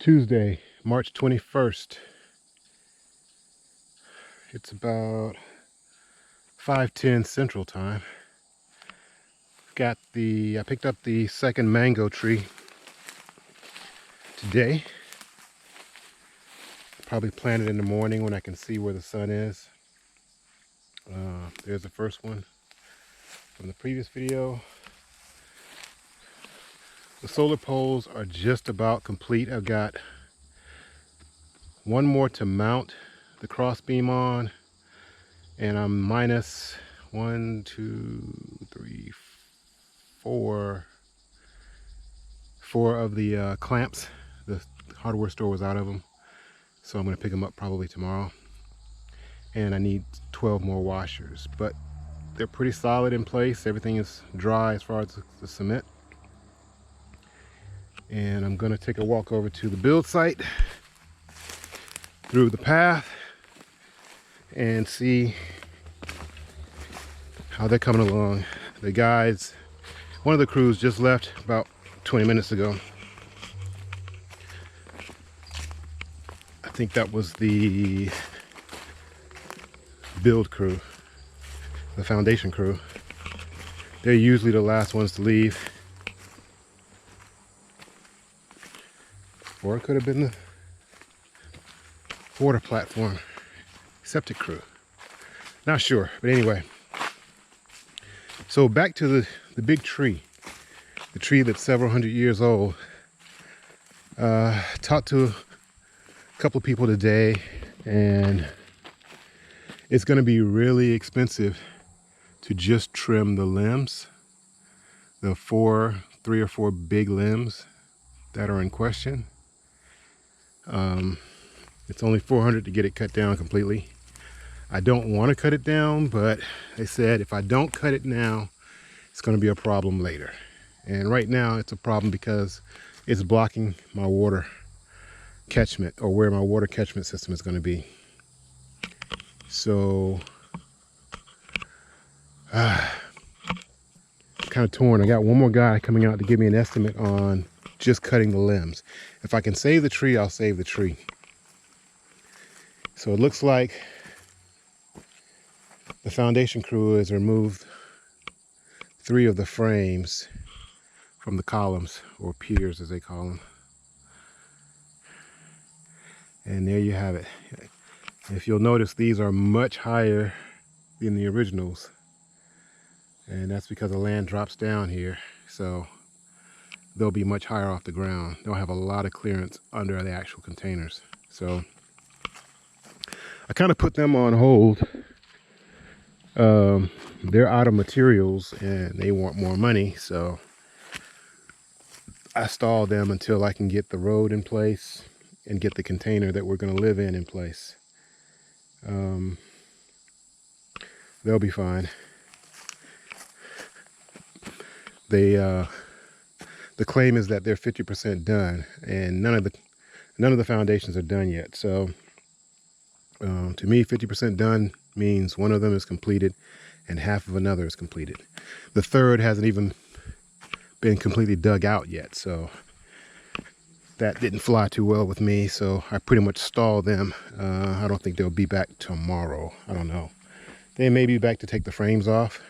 Tuesday, March 21st. It's about 5:10 Central Time. I picked up the second mango tree today. Probably plant it in the morning when I can see where the sun is. There's the first one from the previous video. The solar poles are just about complete. I've got one more to mount the cross beam on, and I'm minus 1, 2, 3, 4 of the clamps. The hardware store was out of them, so I'm going to pick them up probably tomorrow. And I need 12 more washers, but they're pretty solid in place. Everything is dry as far as the cement. And I'm going to take a walk over to the build site through the path and see how they're coming along. The guys, one of the crews just left about 20 minutes ago. I think that was the build crew, the foundation crew. They're usually the last ones to leave. Or it could have been the water platform, septic crew. Not sure, but anyway. So back to the big tree, the tree that's several hundred years old. Talked to a couple of people today, and it's going to be really expensive to just trim the limbs, the 3 or 4 big limbs that are in question. It's only $400 to get it cut down completely. I don't want to cut it down, but they said if I don't cut it now, it's going to be a problem later. And right now it's a problem because it's blocking my water catchment, or where my water catchment system is going to be. So kind of torn. I got one more guy coming out to give me an estimate on just cutting the limbs. If I can save the tree, I'll save the tree. So it looks like the foundation crew has removed 3 of the frames from the columns, or piers as they call them. And there you have it. If you'll notice, these are much higher than the originals. And that's because the land drops down here. So they'll be much higher off the ground. They'll have a lot of clearance under the actual containers. So I kind of put them on hold. They're out of materials and they want more money, so I stalled them until I can get the road in place and get the container that we're going to live in place. They'll be fine. The claim is that they're 50% done, and none of the foundations are done yet. So to me, 50% done means one of them is completed and half of another is completed. The third hasn't even been completely dug out yet, so that didn't fly too well with me, so I pretty much stalled them. I don't think they'll be back tomorrow. I don't know. They may be back to take the frames off,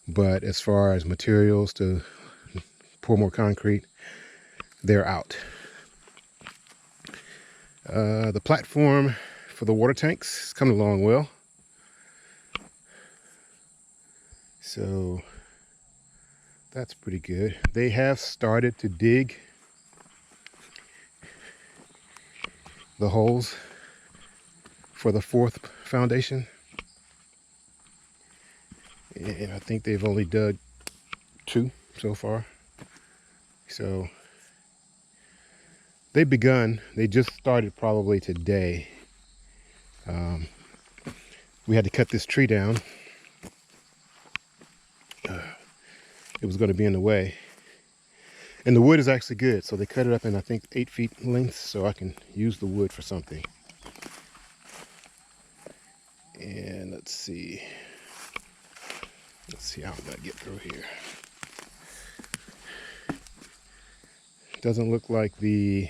but as far as materials to pour more concrete, they're out. The platform for the water tanks is coming along well. So that's pretty good. They have started to dig the holes for the 4th foundation. And I think they've only dug 2 so far. So they've begun. They just started probably today. We had to cut this tree down. It was going to be in the way. And the wood is actually good, so they cut it up in, I think, 8 feet length, so I can use the wood for something. And let's see how I'm going to get through here. Doesn't look like the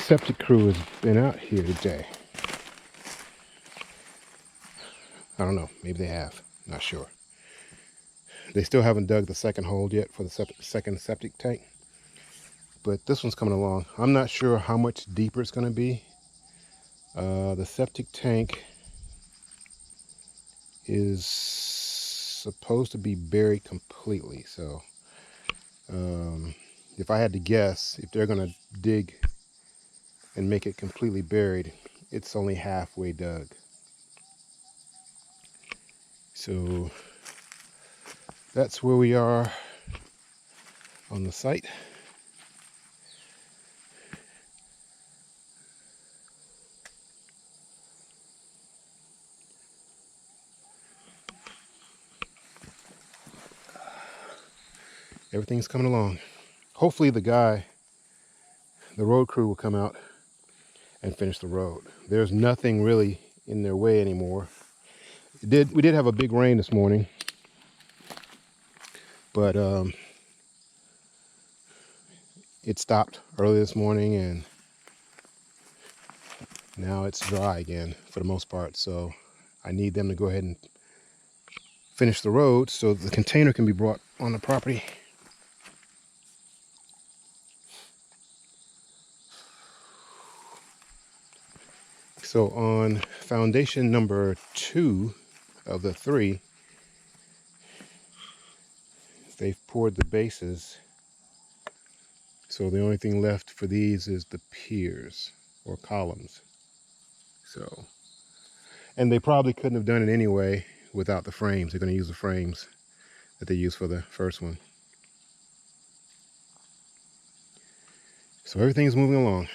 septic crew has been out here today. I don't know, maybe they have, not sure. They still haven't dug the second hole yet for the second septic tank, but this one's coming along. I'm not sure how much deeper it's going to be. The septic tank is supposed to be buried completely, so if I had to guess, if they're going to dig and make it completely buried, it's only halfway dug. So that's where we are on the site. Everything's coming along. Hopefully the road crew will come out and finish the road. There's nothing really in their way anymore. We did have a big rain this morning, but it stopped early this morning, and now it's dry again for the most part. So I need them to go ahead and finish the road so the container can be brought on the property. So on foundation number 2 of the 3, they've poured the bases. So the only thing left for these is the piers or columns. So, and they probably couldn't have done it anyway without the frames. They're going to use the frames that they used for the first one. So everything's moving along.